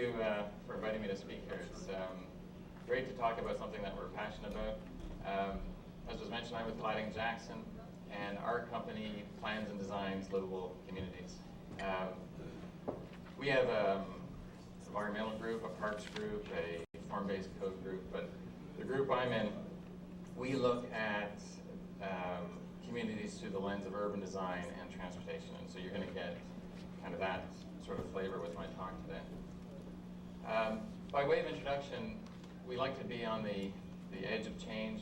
you for inviting me to speak here. It's great to talk about something that we're passionate about. As was mentioned, I'm with Lighting Jackson, and our company plans and designs livable communities. We have an environmental group, a parks group, a form-based code group, but the group I'm in, we look at communities through the lens of urban design and transportation, and so you're going to get kind of that sort of flavor with my talk today. By way of introduction, we like to be on the edge of change,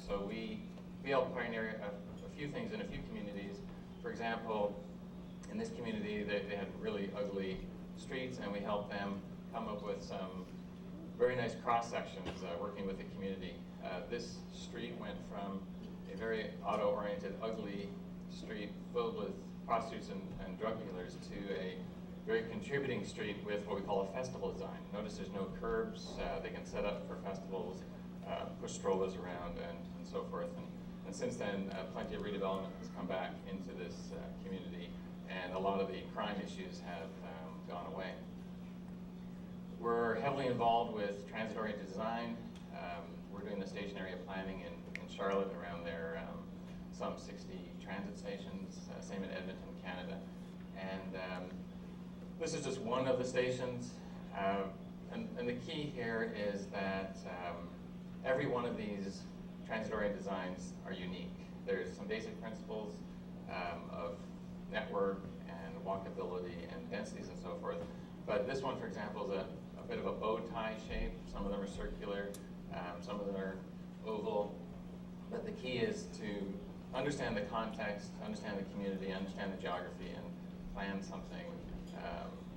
so we help pioneer a few things in a few communities. For example, in this community, they had really ugly streets, and we helped them come up with some very nice cross-sections working with the community. This street went from a very auto-oriented, ugly street filled with prostitutes and drug dealers to a very contributing street with what we call a festival design. Notice there's no curbs. They can set up for festivals, push strollers around, and so forth. And since then, plenty of redevelopment has come back into this community, and a lot of the crime issues have gone away. We're heavily involved with transit-oriented design. We're doing the station area planning in Charlotte around there, some 60 transit stations, same in Edmonton, Canada. And this is just one of the stations. And the key here is that every one of these transit-oriented designs are unique. There's some basic principles of network and walkability and densities and so forth. But this one, for example, is a bit of a bow tie shape. Some of them are circular, some of them are oval. But the key is to understand the context, understand the community, understand the geography, and plan something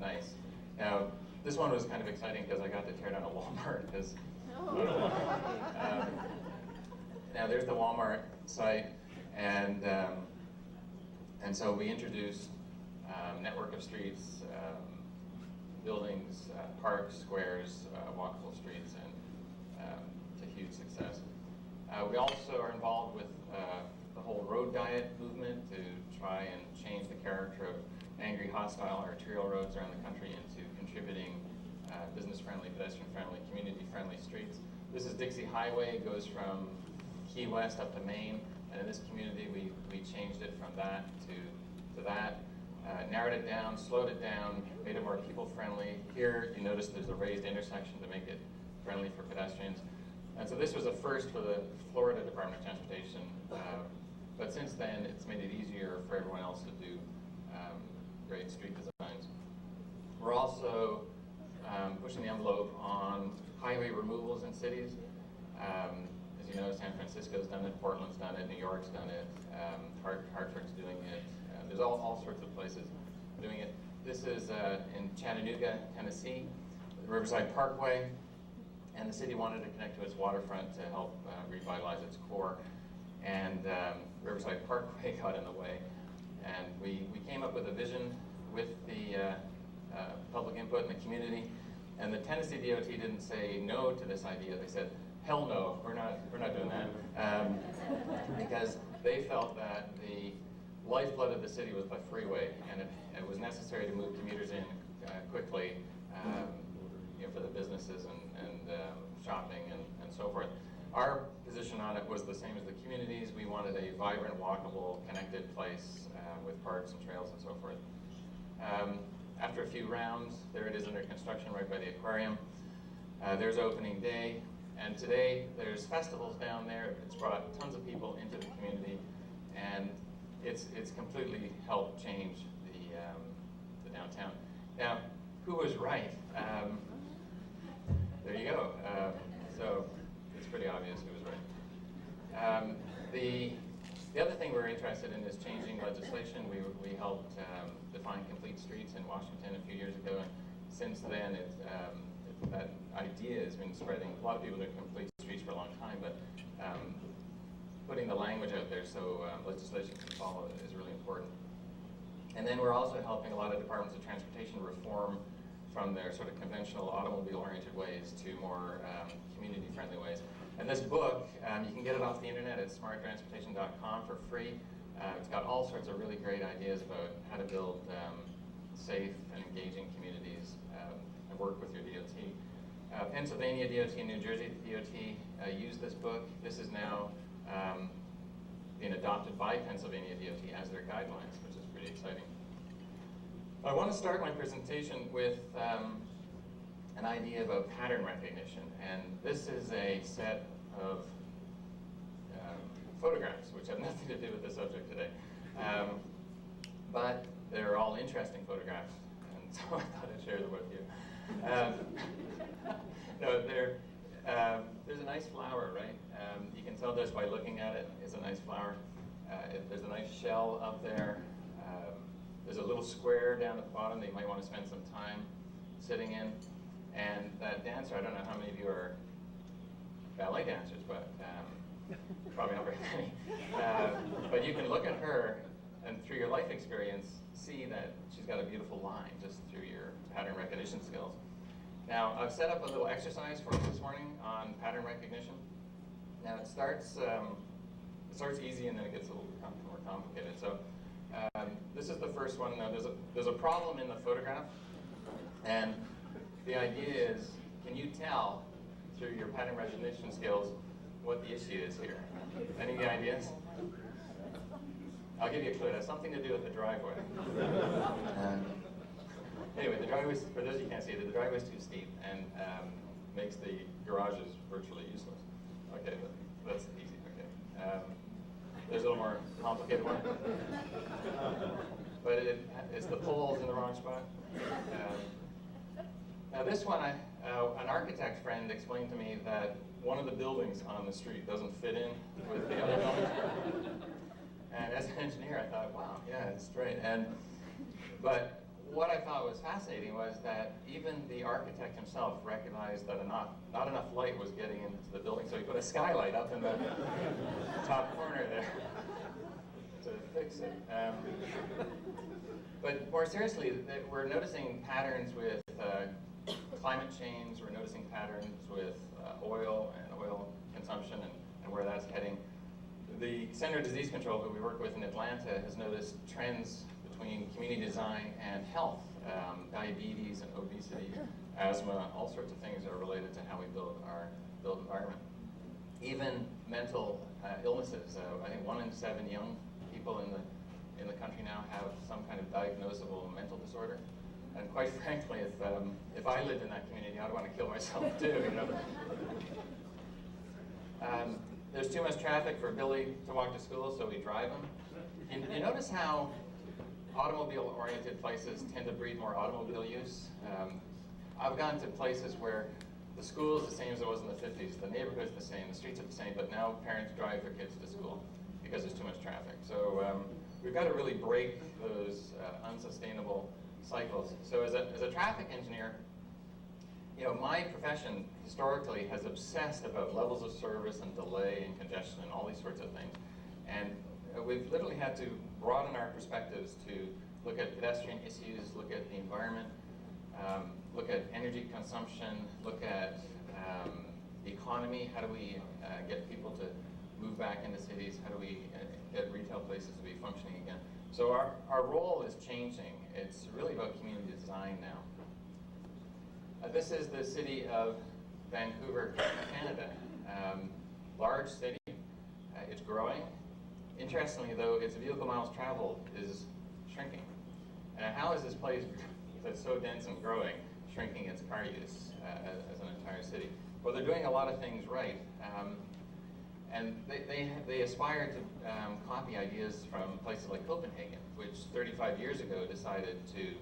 nice. Now, this one was kind of exciting because I got to tear down a Walmart. Now, there's the Walmart site, and so we introduced network of streets, buildings, parks, squares, walkable streets, and it's a huge success. We also are involved with the whole road diet movement to try and change the character of angry, hostile, arterial roads around the country into contributing business-friendly, pedestrian-friendly, community-friendly streets. This is Dixie Highway. It goes from Key West up to Maine, and in this community we changed it from that to that. Narrowed it down, slowed it down, made it more people-friendly. Here, you notice there's a raised intersection to make it friendly for pedestrians. And so this was a first for the Florida Department of Transportation, but since then it's made it easier for everyone else to do great street designs. We're also pushing the envelope on highway removals in cities. As you know, San Francisco's done it, Portland's done it, New York's done it, Hartford's doing it. There's all sorts of places doing it. This is in Chattanooga, Tennessee, the Riverside Parkway, and the city wanted to connect to its waterfront to help revitalize its core, and Riverside Parkway got in the way. And we came up with a vision with the public input in the community, and the Tennessee DOT didn't say no to this idea. They said, hell no, we're not doing that, because they felt that the lifeblood of the city was the freeway, and it was necessary to move commuters in quickly for the businesses and shopping and so forth. Our position on it was the same as the communities. We wanted a vibrant, walkable, connected place with parks and trails and so forth. After a few rounds, there it is under construction right by the aquarium. There's opening day, and today there's festivals down there. It's brought tons of people into the community, and it's completely helped change the downtown. Now, who was right? There you go. So it's pretty obvious who was right. The other thing we're interested in is changing legislation. We helped define complete streets in Washington a few years ago, and since then that idea has been spreading. A lot of people do complete streets for a long time, but putting the language out there so legislation can follow it is really important. And then we're also helping a lot of departments of transportation reform from their sort of conventional automobile-oriented ways to more community-friendly ways. And this book, you can get it off the internet at smarttransportation.com for free. It's got all sorts of really great ideas about how to build safe and engaging communities and work with your DOT. Pennsylvania DOT and New Jersey DOT use this book. This is now being adopted by Pennsylvania DOT as their guidelines, which is pretty exciting. I want to start my presentation with an idea about pattern recognition, and this is a set of photographs which have nothing to do with the subject today, but they're all interesting photographs, and so I thought I'd share them with you. There's a nice flower, right? You can tell just by looking at it, it's a nice flower. There's a nice shell up there. There's a little square down at the bottom that you might want to spend some time sitting in. And that dancer, I don't know how many of you are ballet dancers, but probably not very many. But you can look at her and through your life experience, see that she's got a beautiful line just through your pattern recognition skills. Now, I've set up a little exercise for you this morning on pattern recognition. Now, it starts easy and then it gets a little more complicated. So this is the first one. Now, there's a problem in the photograph, and the idea is, can you tell through your pattern recognition skills what the issue is here? Any ideas? I'll give you a clue. It has something to do with the driveway. Anyway, the driveway, for those of you who can't see it, the driveway is too steep and makes the garages virtually useless. Okay, that's easy. Okay. There's a little more complicated one. But it's the poles in the wrong spot. Now this one, an architect friend explained to me that one of the buildings on the street doesn't fit in with the other buildings. And as an engineer, I thought, wow, yeah, it's straight. But what I thought was fascinating was that even the architect himself recognized that not enough light was getting into the building, so he put a skylight up in the top corner there to fix it. But more seriously, we're noticing patterns with climate change. We're noticing patterns with oil and oil consumption and where that's heading. The Center of Disease Control, who we work with in Atlanta, has noticed trends between community design and health. Diabetes and obesity, asthma, all sorts of things are related to how we build our built environment. Even mental illnesses. I think 1 in 7 young people in the country now have some kind of diagnosable mental disorder. And quite frankly, if I lived in that community, I'd want to kill myself too, you know. There's too much traffic for Billy to walk to school, so we drive him. You notice how automobile-oriented places tend to breed more automobile use? I've gone to places where the school is the same as it was in the 50s, the neighborhood's the same, the streets are the same, but now parents drive their kids to school because there's too much traffic. So we've got to really break those unsustainable cycles. So as a traffic engineer, you know, my profession historically has obsessed about levels of service and delay and congestion and all these sorts of things. And we've literally had to broaden our perspectives to look at pedestrian issues, look at the environment, look at energy consumption, look at the economy. How do we get people to move back into cities? How do we get retail places to be functioning again? So our role is changing. It's really about community design now. This is the city of Vancouver, Canada. Large city. It's growing. Interestingly, though, its vehicle miles traveled is shrinking. And how is this place that's so dense and growing shrinking its car use as an entire city? Well, they're doing a lot of things right. And they aspire to copy ideas from places like Copenhagen, which 35 years ago decided to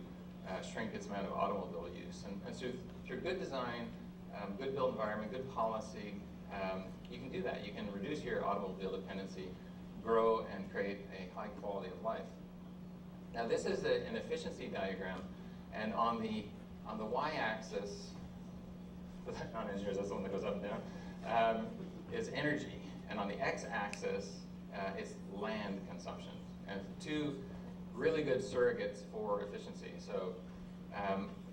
shrink its amount of automobile use. And so through good design, good built environment, good policy, you can do that. You can reduce your automobile dependency, grow and create a high quality of life. Now this is an efficiency diagram, and on the y-axis, for the non-engineers, that's the one that goes up and down, is energy. And on the x-axis, it's land consumption. And two really good surrogates for efficiency. So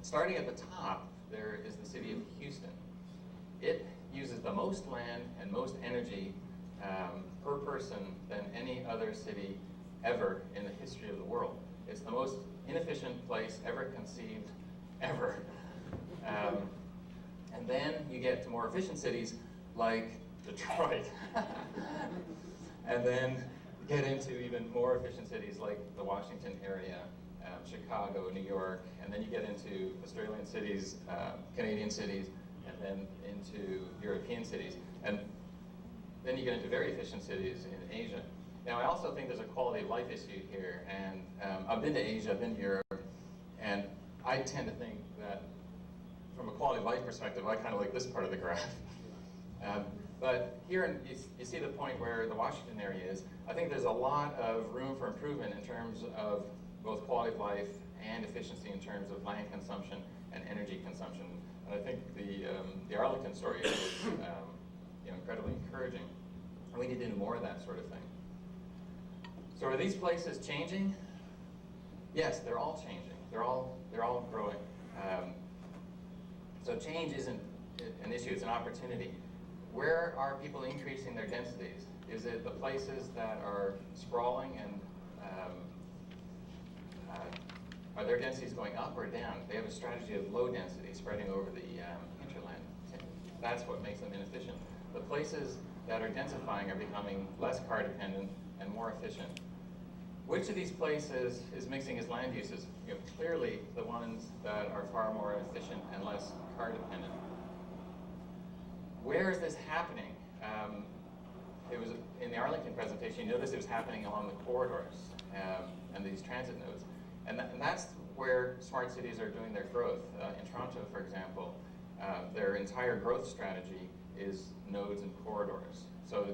starting at the top, there is the city of Houston. It uses the most land and most energy per person than any other city ever in the history of the world. It's the most inefficient place ever conceived, ever. And then you get to more efficient cities like Detroit. And then get into even more efficient cities like the Washington area, Chicago, New York, and then you get into Australian cities, Canadian cities, and then into European cities. And then you get into very efficient cities in Asia. Now, I also think there's a quality of life issue here, and I've been to Asia, I've been to Europe, and I tend to think that from a quality of life perspective, I kind of like this part of the graph. But here, you see the point where the Washington area is. I think there's a lot of room for improvement in terms of both quality of life and efficiency in terms of land consumption and energy consumption. And I think the Arlington story is incredibly encouraging. And we need to do more of that sort of thing. So are these places changing? Yes, they're all changing. They're all growing. So change isn't an issue, it's an opportunity. Where are people increasing their densities? Is it the places that are sprawling and are their densities going up or down? They have a strategy of low density spreading over the hinterland. That's what makes them inefficient. The places that are densifying are becoming less car dependent and more efficient. Which of these places is mixing its land uses? Clearly the ones that are far more efficient and less car dependent. Where is this happening? It was in the Arlington presentation, you notice it was happening along the corridors and these transit nodes. And that's where smart cities are doing their growth. In Toronto, for example, their entire growth strategy is nodes and corridors. So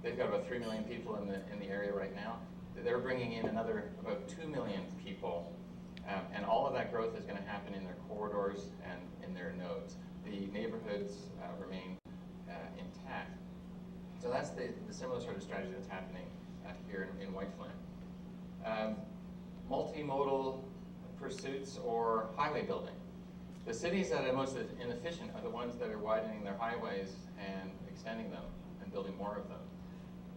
they've got about 3 million people in the area right now. They're bringing in another about 2 million people, and all of that growth is going to happen in their corridors and in their nodes. The neighborhoods remain intact. So that's the similar sort of strategy that's happening here in White Flint. Multimodal pursuits or highway building. The cities that are most inefficient are the ones that are widening their highways and extending them and building more of them.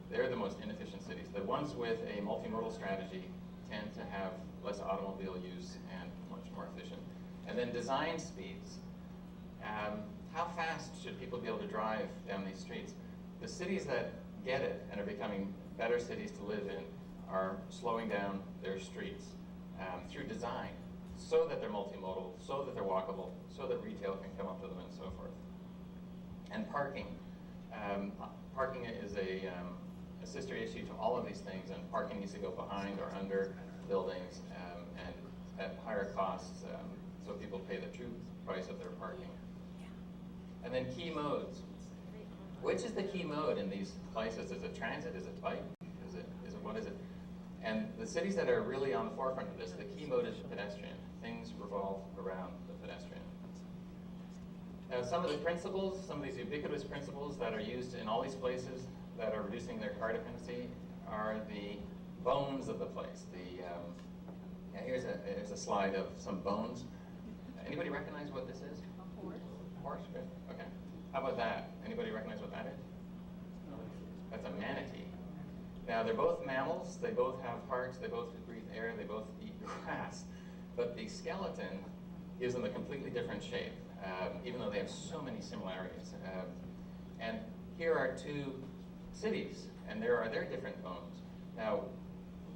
They're the most inefficient cities. The ones with a multimodal strategy tend to have less automobile use and much more efficient. And then design speeds. How fast should people be able to drive down these streets? The cities that get it and are becoming better cities to live in are slowing down their streets through design so that they're multimodal, so that they're walkable, so that retail can come up to them and so forth. And parking. Parking is a sister issue to all of these things, and parking needs to go behind or under buildings and at higher costs so people pay the true price of their parking. And then key modes. Which is the key mode in these places? Is it transit? Is it bike? Is it what is it? And the cities that are really on the forefront of this, the key mode is pedestrian. Things revolve around the pedestrian. Now, some of the principles, some of these ubiquitous principles that are used in all these places that are reducing their car dependency are the bones of the place. Here's a slide of some bones. Anybody recognize what this is? A horse. Horse, good. Okay. How about that? Anybody recognize what that is? That's a manatee. Now, they're both mammals. They both have hearts. They both breathe air. They both eat grass. But the skeleton gives them a completely different shape, even though they have so many similarities. And here are two cities, and there are their different bones. Now,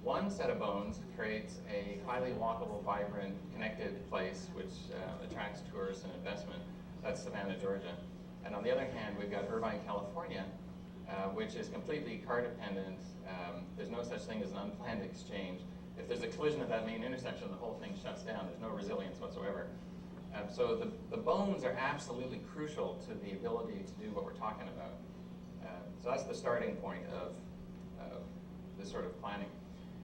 one set of bones creates a highly walkable, vibrant, connected place which attracts tourists and investment. That's Savannah, Georgia. And on the other hand, we've got Irvine, California, which is completely car dependent. There's no such thing as an unplanned exchange. If there's a collision at that main intersection, the whole thing shuts down. There's no resilience whatsoever. So the bones are absolutely crucial to the ability to do what we're talking about. So that's the starting point of this sort of planning.